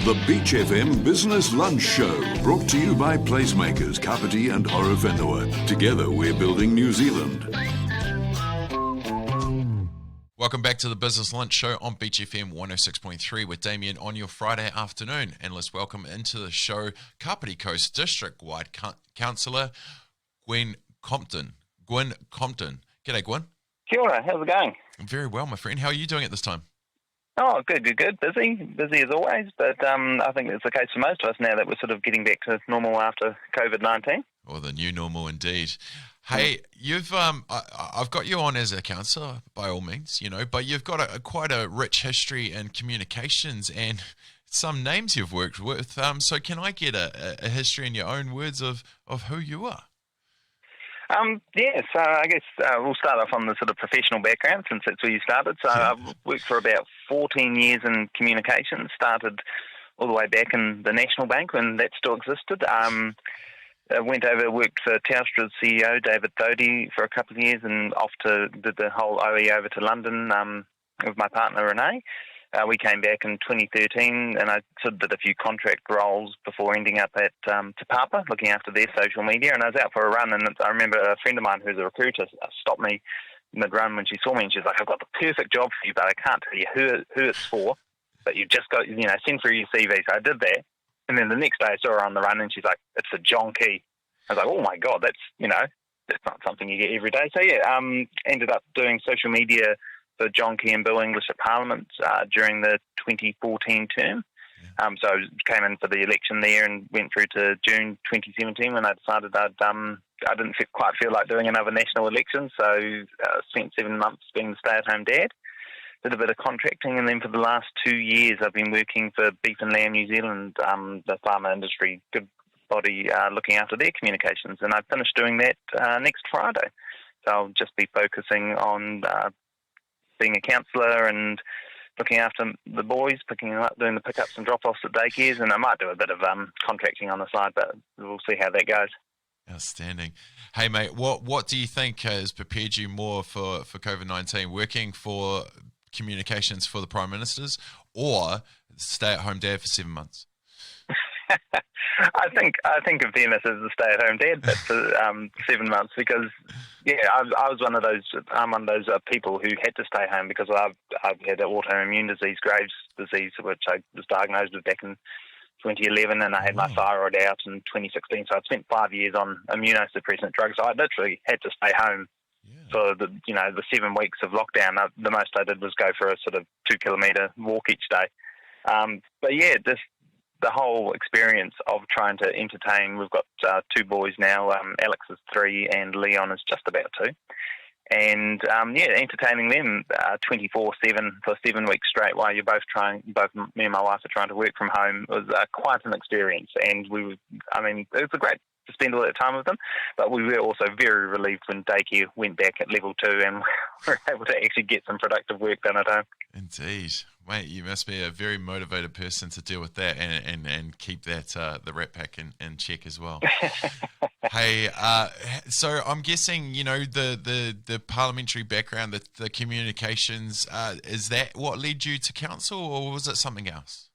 The Beach FM Business Lunch Show, brought to you by PlaceMakers Kapiti Horowhenua. Together we're building New Zealand. Welcome back to the Business Lunch Show on Beach FM 106.3 with Damian on your Friday afternoon. And let's welcome into the show Kapiti Coast Districtwide Councillor Gwynn Compton. Gwynn Compton. G'day, Gwynn. Kia ora, how's it going? Very well, my friend. How are you doing at this time? Oh, good. Busy as always, but I think it's the case for most of us now that we're sort of getting back to normal after COVID-19. Or the new normal, indeed. Hey, you've I've got you on as a councillor, by all means, but you've got quite a rich history in communications and some names you've worked with. So can I get a history in your own words of who you are? So I guess we'll start off on the sort of professional background since that's where you started. So I've worked for about 14 years in communications, started all the way back in the National Bank when that still existed. I went over, worked for Telstra's CEO, David Thodey, for a couple of years and did the whole OE over to London with my partner Renee. We came back in 2013 and I sort of did a few contract roles before ending up at Te Papa, looking after their social media. And I was out for a run and I remember a friend of mine who's a recruiter stopped me mid-run when she saw me and she's like, I've got the perfect job for you, but I can't tell you who it's for. But you've just got, send through your CV. So I did that. And then the next day I saw her on the run and she's like, it's a John Key. I was like, oh my God, that's not something you get every day. So ended up doing social media for John Key and Bill English at Parliament during the 2014 term. So I came in for the election there and went through to June 2017 when I decided I didn't quite feel like doing another national election. So spent 7 months being the stay-at-home dad. Did a bit of contracting, and then for the last 2 years I've been working for Beef and Lamb New Zealand, the pharma industry, good body, looking after their communications. And I finished doing that next Friday. So I'll just be focusing on being a councillor and looking after the boys, picking them up, doing the pickups and drop-offs at daycares, and I might do a bit of contracting on the side, but we'll see how that goes. Outstanding. Hey, mate, what do you think has prepared you more for COVID-19, working for communications for the Prime Ministers or stay-at-home dad for 7 months? I think of them as a stay-at-home dad, but for 7 months because I was one of those. I'm one of those people who had to stay home because I've had autoimmune disease, Graves' disease, which I was diagnosed with back in 2011, and I had my thyroid out in 2016. So I spent 5 years on immunosuppressant drugs. So I literally had to stay home for the 7 weeks of lockdown. The most I did was go for a sort of 2 kilometre walk each day. Just the whole experience of trying to entertain. We've got 2 boys now. Alex is 3 and Leon is just about 2. And entertaining them 24/7 for 7 weeks straight while you're both me and my wife are trying to work from home was quite an experience. And it was great to spend all that time with them, but we were also very relieved when daycare went back at level 2 and we were able to actually get some productive work done at home. Indeed. Mate, you must be a very motivated person to deal with that and keep that the rat pack in check as well. Hey, so I'm guessing, the parliamentary background, the communications, is that what led you to council or was it something else?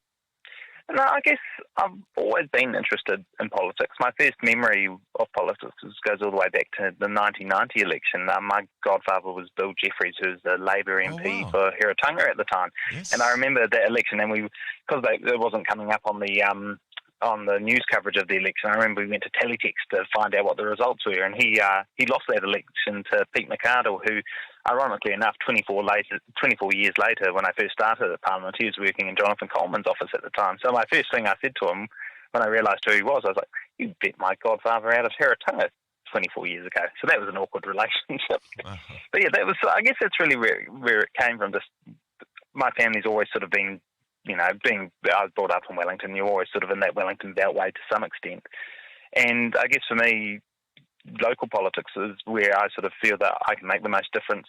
No, I guess I've always been interested in politics. My first memory of politics goes all the way back to the 1990 election. My godfather was Bill Jeffries, who was the Labour MP for Heretaunga at the time. Yes. And I remember that election, and because it wasn't coming up on the news coverage of the election, I remember we went to Teletext to find out what the results were, and he lost that election to Pete McArdle, who, ironically enough, 24 years later, when I first started at Parliament, he was working in Jonathan Coleman's office at the time. So my first thing I said to him when I realised who he was, I was like, you bet my godfather out of Heretaunga 24 years ago. So that was an awkward relationship. Uh-huh. But I guess that's really where it came from. Just my family's always sort of been, I was brought up in Wellington, you're always sort of in that Wellington beltway to some extent. And I guess for me, local politics is where I sort of feel that I can make the most difference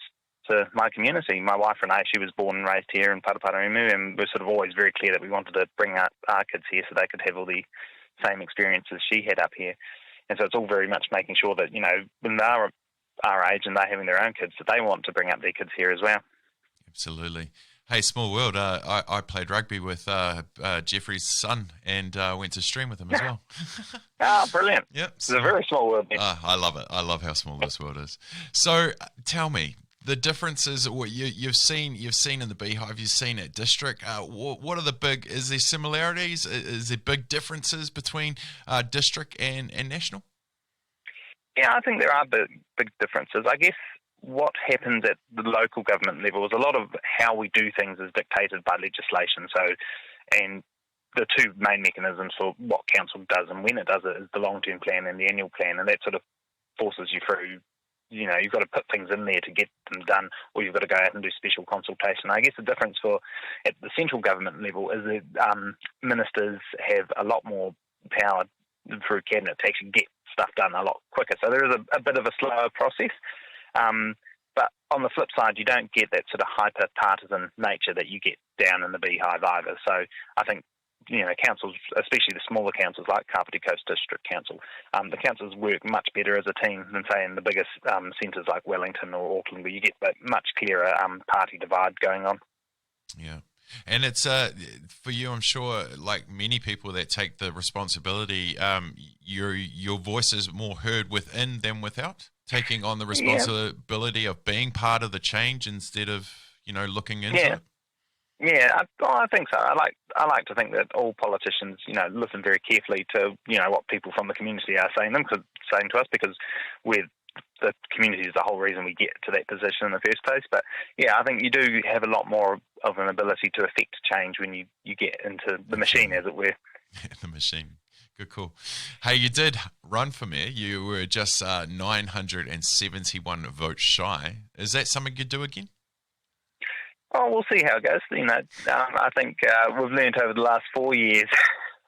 to my community. My wife Renee, she was born and raised here in Paraparaumu, and we're sort of always very clear that we wanted to bring our kids here so they could have all the same experiences she had up here. And so it's all very much making sure that, when they are our age and they're having their own kids, that they want to bring up their kids here as well. Absolutely. Hey, small world. I played rugby with Jeffrey's son and went to stream with him as well. Ah, brilliant. Yep. It's a very small world. I love it. I love how small this world is. So tell me the differences. What you've seen in the beehive. You've seen at district. What are the big? Is there similarities? Is there big differences between district and national? Yeah, I think there are big differences. I guess what happens at the local government level is a lot of how we do things is dictated by legislation. So, and the two main mechanisms for what council does and when it does it is the long-term plan and the annual plan, and that sort of forces you through. You know, you've got to put things in there to get them done, or you've got to go out and do special consultation. I guess the difference at the central government level is that ministers have a lot more power through cabinet to actually get stuff done a lot quicker. So there is a bit of a slower process. But on the flip side, you don't get that sort of hyper-partisan nature that you get down in the beehive either. So I think, you know, councils, especially the smaller councils like Kapiti Coast District Council, the councils work much better as a team than, say, in the biggest centres like Wellington or Auckland, where you get that much clearer party divide going on. Yeah. And it's for you, I'm sure, like many people that take the responsibility, your voice is more heard within than without, taking on the responsibility of being part of the change instead of, you know, looking into it. Yeah, I think so. I like to think that all politicians, you know, listen very carefully to, you know, what people from the community are saying to us, because the community is the whole reason we get to that position in the first place. But yeah, I think you do have a lot more of an ability to affect change when you get into the machine, as it were. The machine. Good call. Hey, you did run for mayor. You were just 971 votes shy. Is that something you'd do again? Oh, we'll see how it goes. You know, I think we've learned over the last 4 years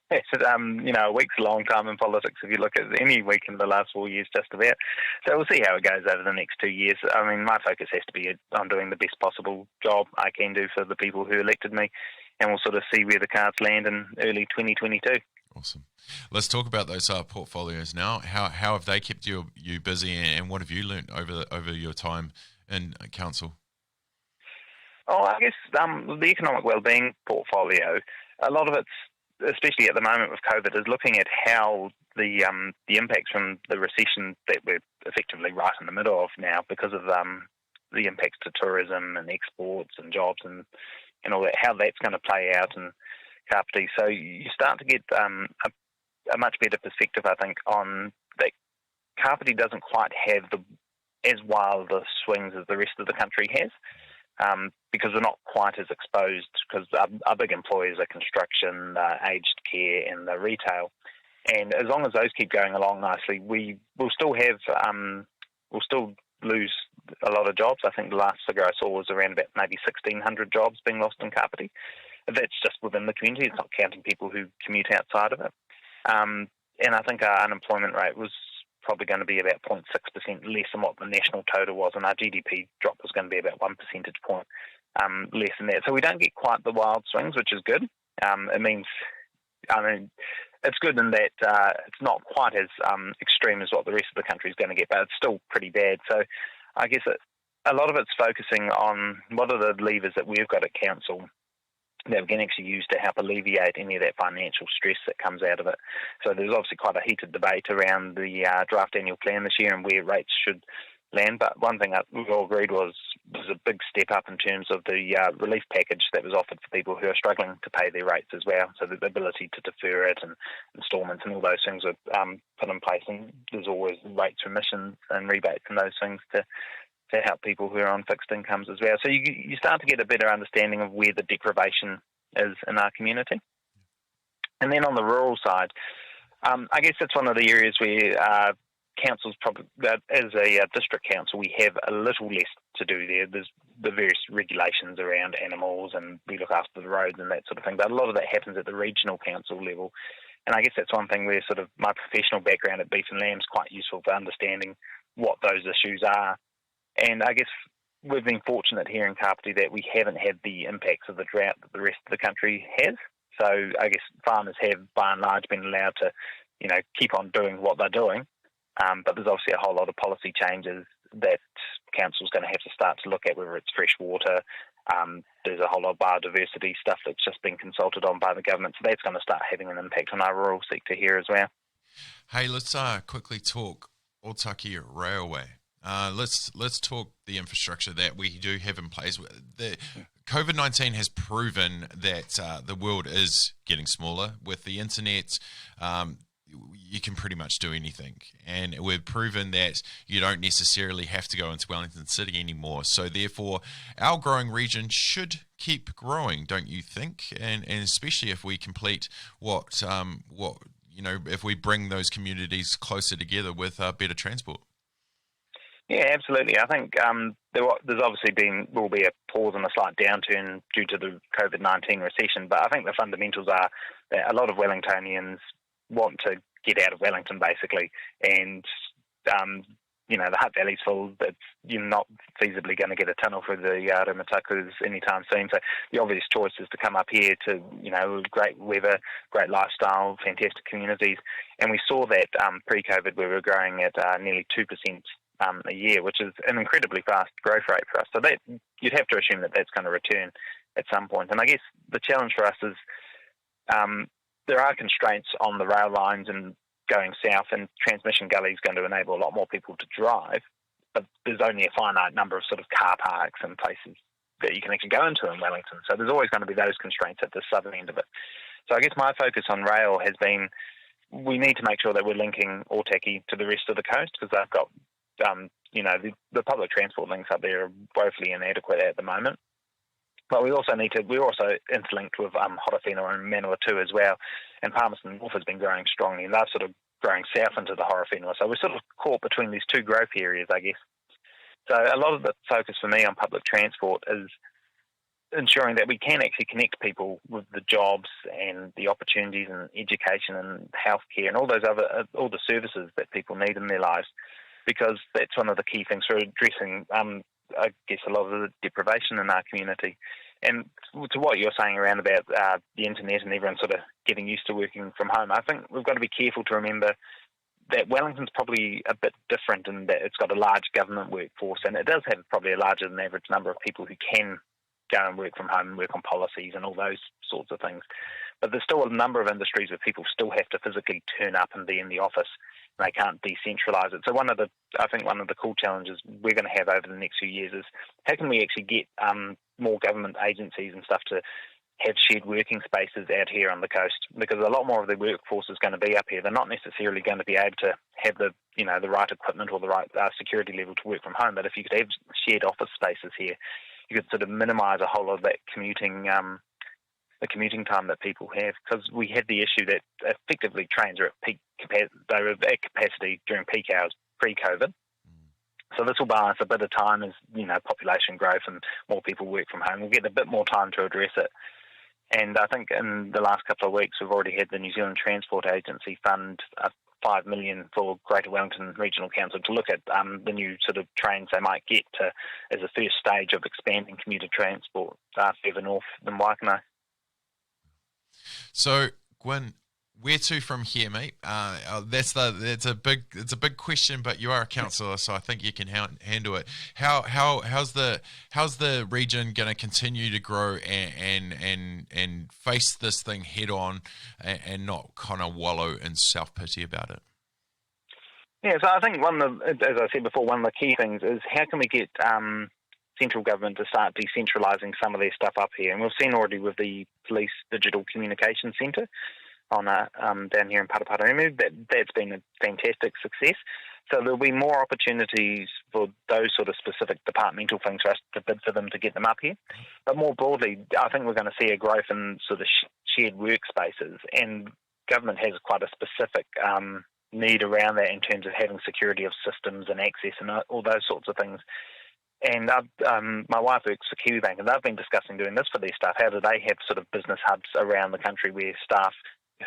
that, you know, a week's a long time in politics if you look at any week in the last 4 years, just about. So we'll see how it goes over the next 2 years. I mean, my focus has to be on doing the best possible job I can do for the people who elected me, and we'll sort of see where the cards land in early 2022. Awesome. Let's talk about those portfolios now. How have they kept you busy, and what have you learned over your time in council? Oh, I guess the economic wellbeing portfolio, a lot of it's, especially at the moment with COVID, is looking at how the impacts from the recession that we're effectively right in the middle of now, because of the impacts to tourism and exports and jobs and all that, how that's going to play out in Kapiti. So you start to get a much better perspective, I think, on that. Kapiti doesn't quite have as wild the swings as the rest of the country has. Because we're not quite as exposed, because our big employers are construction, aged care, and the retail. And as long as those keep going along nicely, we'll still lose a lot of jobs. I think the last figure I saw was around about maybe 1,600 jobs being lost in Kapiti. That's just within the community. It's not counting people who commute outside of it. And I think our unemployment rate was probably going to be about 0.6% less than what the national total was, and our GDP drop was going to be about 1 percentage point less than that. So we don't get quite the wild swings, which is good. It means, it's good in that it's not quite as extreme as what the rest of the country is going to get, but it's still pretty bad. So I guess a lot of it's focusing on what are the levers that we've got at council that we can actually use to help alleviate any of that financial stress that comes out of it. So there's obviously quite a heated debate around the draft annual plan this year and where rates should land. But one thing that we all agreed was a big step up in terms of the relief package that was offered for people who are struggling to pay their rates as well. So the ability to defer it and instalments and all those things were put in place. And there's always rates remission and rebates and those things to help people who are on fixed incomes as well. So you start to get a better understanding of where the deprivation is in our community. And then on the rural side, I guess that's one of the areas where councils probably, as a district council, we have a little less to do there. There's the various regulations around animals and we look after the roads and that sort of thing, but a lot of that happens at the regional council level. And I guess that's one thing where sort of my professional background at Beef and Lamb is quite useful for understanding what those issues are. And I guess we've been fortunate here in Kapiti that we haven't had the impacts of the drought that the rest of the country has. So I guess farmers have, by and large, been allowed to, keep on doing what they're doing. But there's obviously a whole lot of policy changes that council's going to have to start to look at, whether it's fresh water, There's a whole lot of biodiversity stuff that's just been consulted on by the government, so that's going to start having an impact on our rural sector here as well. Hey, let's quickly talk Otaki Railway. Let's talk the infrastructure that we do have in place. The COVID-19 has proven that the world is getting smaller. With the internet, you can pretty much do anything. And we've proven that you don't necessarily have to go into Wellington City anymore. So therefore, our growing region should keep growing, don't you think? And especially if we complete what if we bring those communities closer together with better transport. Yeah, absolutely. I think there's obviously will be a pause and a slight downturn due to the COVID-19 recession, but I think the fundamentals are that a lot of Wellingtonians want to get out of Wellington, basically, and the Hutt Valley's full. You're not feasibly going to get a tunnel through the Rimatakus anytime soon, so the obvious choice is to come up here to, great weather, great lifestyle, fantastic communities, and we saw that pre-COVID we were growing at nearly 2% a year, which is an incredibly fast growth rate for us. So that you'd have to assume that that's going to return at some point. And I guess the challenge for us is there are constraints on the rail lines and going south, and transmission gully is going to enable a lot more people to drive, but there's only a finite number of sort of car parks and places that you can actually go into in Wellington. So there's always going to be those constraints at the southern end of it. So I guess my focus on rail has been we need to make sure that we're linking Otaki to the rest of the coast, because they've got the public transport links up there are woefully inadequate at the moment. But we're also interlinked with Horowhenua and Manawatu as well, and Palmerston North has been growing strongly, and they're sort of growing south into the Horowhenua. So we're sort of caught between these two growth areas, I guess. So a lot of the focus for me on public transport is ensuring that we can actually connect people with the jobs and the opportunities and education and healthcare and all the services that people need in their lives, because that's one of the key things for addressing, I guess, a lot of the deprivation in our community. And to what you're saying around about the internet and everyone sort of getting used to working from home, I think we've got to be careful to remember that Wellington's probably a bit different in that it's got a large government workforce, and it does have probably a larger than average number of people who can go and work from home and work on policies and all those sorts of things. But there's still a number of industries where people still have to physically turn up and be in the office, and they can't decentralise it. So I think one of the cool challenges we're going to have over the next few years is how can we actually get more government agencies and stuff to have shared working spaces out here on the coast, because a lot more of the workforce is going to be up here. They're not necessarily going to be able to have the right equipment or the right security level to work from home. But if you could have shared office spaces here, you could sort of minimise a whole lot of that commuting time that people have, because we had the issue that effectively trains are at peak capacity during peak hours pre-COVID. So this will balance a bit of time as population growth and more people work from home. We'll get a bit more time to address it. And I think in the last couple of weeks we've already had the New Zealand Transport Agency fund $5 million for Greater Wellington Regional Council to look at the new sort of trains they might get as a first stage of expanding commuter transport further north than Waikanae. So, Gwynn, where to from here, mate? It's a big question, but you are a councillor, so I think you can handle it. How's the region going to continue to grow and face this thing head on and not kind of wallow in self pity about it? Yeah, so I think as I said before, one of the key things is how can we get central government to start decentralising some of their stuff up here, and we've seen already with the Police Digital Communication Centre on down here in Paraparaumu, that's been a fantastic success. So there'll be more opportunities for those sort of specific departmental things for us to bid for them to get them up here. But more broadly, I think we're going to see a growth in sort of shared workspaces, and government has quite a specific need around that in terms of having security of systems and access and all those sorts of things. And my wife works for Kiwibank, and they've been discussing doing this for their staff. How do they have sort of business hubs around the country where staff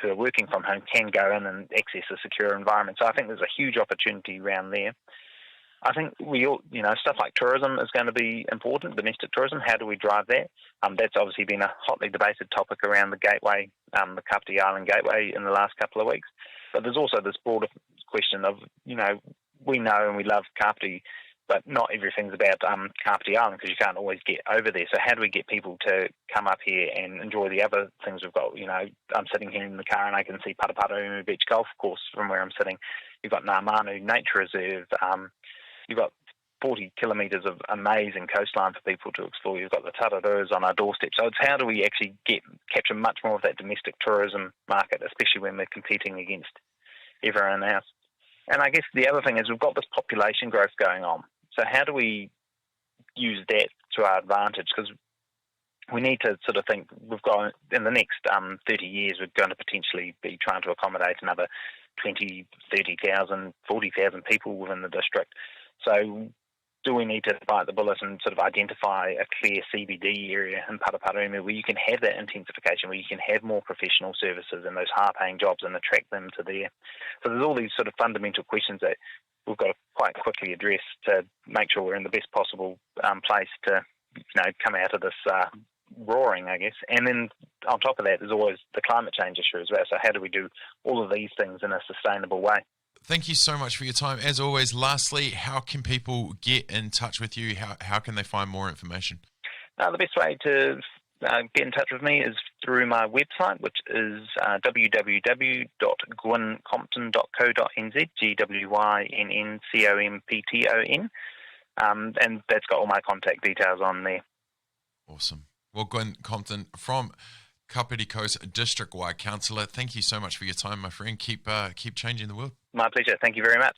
who are working from home can go in and access a secure environment? So I think there's a huge opportunity around there. I think stuff like tourism is going to be important, domestic tourism. How do we drive that? That's obviously been a hotly debated topic around the gateway, the Kapiti Island Gateway in the last couple of weeks. But there's also this broader question of, we know and we love Kapiti, but not everything's about Kapiti Island because you can't always get over there. So how do we get people to come up here and enjoy the other things we've got? You know, I'm sitting here in the car and I can see Paraparaumu Beach Golf Course from where I'm sitting. You've got Ngāmanu Nature Reserve. You've got 40 kilometres of amazing coastline for people to explore. You've got the Tararuas on our doorstep. So it's how do we actually capture much more of that domestic tourism market, especially when we're competing against everyone else. And I guess the other thing is we've got this population growth going on. So how do we use that to our advantage? Because we need to sort of think we've got, in the next 30 years, we're going to potentially be trying to accommodate another 20, 30,000, 40,000 people within the district. So do we need to bite the bullet and sort of identify a clear CBD area in Paraparaumu where you can have that intensification, where you can have more professional services and those high-paying jobs and attract them to there? So there's all these sort of fundamental questions that we've got to quite quickly address to make sure we're in the best possible place to, come out of this roaring, I guess. And then on top of that, there's always the climate change issue as well. So how do we do all of these things in a sustainable way? Thank you so much for your time. As always, lastly, how can people get in touch with you? How can they find more information? The best way to get in touch with me is through my website, which is www.gwynncomton.co.nz, GWYNNCOMPTON, and that's got all my contact details on there. Awesome. Well, Gwynn Compton from Kapiti Coast Districtwide Councillor, thank you so much for your time, my friend. Keep changing the world. My pleasure. Thank you very much.